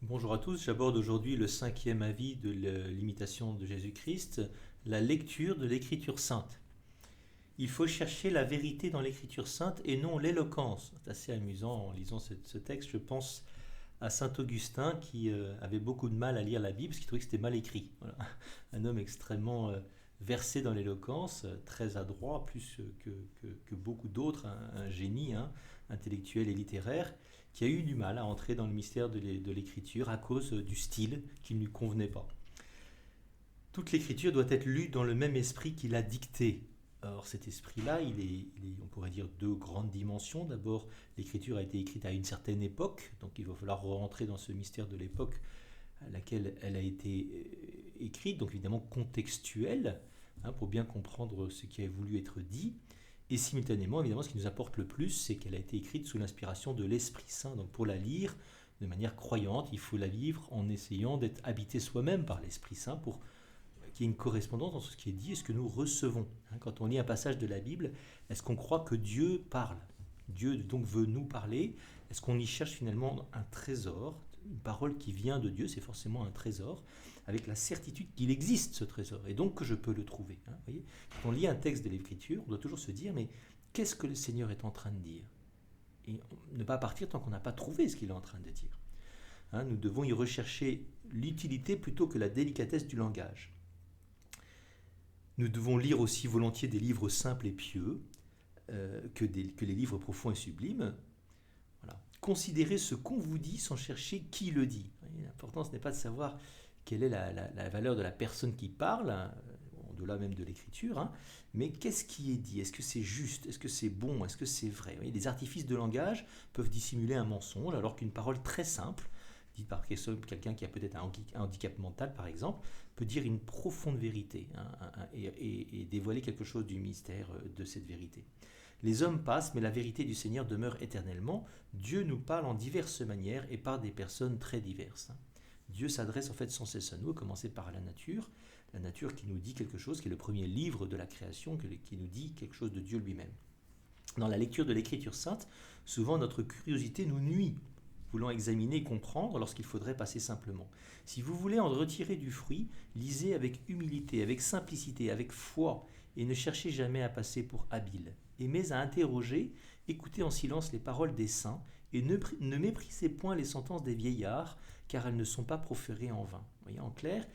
Bonjour à tous, j'aborde aujourd'hui le cinquième avis de l'imitation de Jésus-Christ, la lecture de l'Écriture sainte. Il faut chercher la vérité dans l'Écriture sainte et non l'éloquence. C'est assez amusant en lisant ce texte, je pense à saint Augustin qui avait beaucoup de mal à lire la Bible parce qu'il trouvait que c'était mal écrit. Voilà. Un homme extrêmement versé dans l'éloquence, très adroit, plus que beaucoup d'autres, un génie intellectuel et littéraire, qui a eu du mal à entrer dans le mystère de l'écriture à cause du style qui ne lui convenait pas. Toute l'écriture doit être lue dans le même esprit qui l'a dictée. Or cet esprit-là, on pourrait dire deux grandes dimensions. D'abord, l'écriture a été écrite à une certaine époque, donc il va falloir rentrer dans ce mystère de l'époque à laquelle elle a été écrite, donc évidemment contextuelle, pour bien comprendre ce qui a voulu être dit. Et simultanément, évidemment, ce qui nous apporte le plus, c'est qu'elle a été écrite sous l'inspiration de l'Esprit Saint. Donc pour la lire de manière croyante, il faut la vivre en essayant d'être habité soi-même par l'Esprit Saint pour qu'il y ait une correspondance entre ce qui est dit et ce que nous recevons. Quand on lit un passage de la Bible, est-ce qu'on croit que Dieu parle ? Dieu donc veut nous parler. Est-ce qu'on y cherche finalement un trésor ? Une parole qui vient de Dieu, c'est forcément un trésor, avec la certitude qu'il existe ce trésor, et donc que je peux le trouver. Voyez, quand on lit un texte de l'Écriture, on doit toujours se dire, mais qu'est-ce que le Seigneur est en train de dire ? Et ne pas partir tant qu'on n'a pas trouvé ce qu'il est en train de dire. Nous devons y rechercher l'utilité plutôt que la délicatesse du langage. Nous devons lire aussi volontiers des livres simples et pieux que les livres profonds et sublimes. Voilà. Considérez ce qu'on vous dit sans chercher qui le dit. L'important, ce n'est pas de savoir quelle est la valeur de la personne qui parle, au-delà même de l'écriture, mais qu'est-ce qui est dit ? Est-ce que c'est juste ? Est-ce que c'est bon ? Est-ce que c'est vrai ? Les artifices de langage peuvent dissimuler un mensonge, alors qu'une parole très simple, dite par quelqu'un qui a peut-être un handicap mental, par exemple, peut dire une profonde vérité et dévoiler quelque chose du mystère de cette vérité. Les hommes passent, mais la vérité du Seigneur demeure éternellement. Dieu nous parle en diverses manières et par des personnes très diverses. Dieu s'adresse en fait sans cesse à nous, à commencer par la nature qui nous dit quelque chose, qui est le premier livre de la création, qui nous dit quelque chose de Dieu lui-même. Dans la lecture de l'Écriture sainte, souvent notre curiosité nous nuit, voulant examiner et comprendre lorsqu'il faudrait passer simplement. Si vous voulez en retirer du fruit, lisez avec humilité, avec simplicité, avec foi, et ne cherchez jamais à passer pour habile. Aimez à interroger, écoutez en silence les paroles des saints, et ne méprisez point les sentences des vieillards, car elles ne sont pas proférées en vain. Vous voyez, en clair,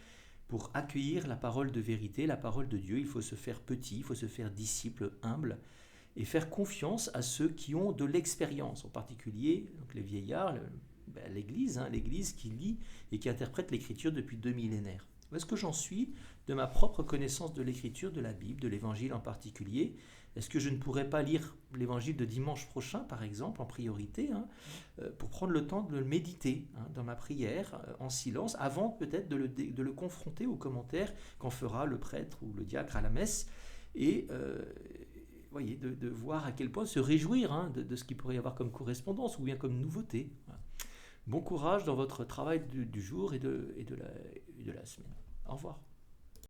pour accueillir la parole de vérité, la parole de Dieu, il faut se faire petit, il faut se faire disciple, humble, et faire confiance à ceux qui ont de l'expérience, en particulier donc les vieillards, l'Église qui lit et qui interprète l'Écriture depuis 2 millénaires. Où est-ce que j'en suis de ma propre connaissance de l'Écriture, de la Bible, de l'Évangile en particulier ? Est-ce que je ne pourrais pas lire l'Évangile de dimanche prochain, par exemple, en priorité, pour prendre le temps de le méditer dans ma prière, en silence, avant peut-être de le confronter aux commentaires qu'en fera le prêtre ou le diacre à la messe, et voyez, de voir à quel point se réjouir de ce qu'il pourrait y avoir comme correspondance ou bien comme nouveauté. Voilà. Bon courage dans votre travail du jour et de la semaine. Au revoir.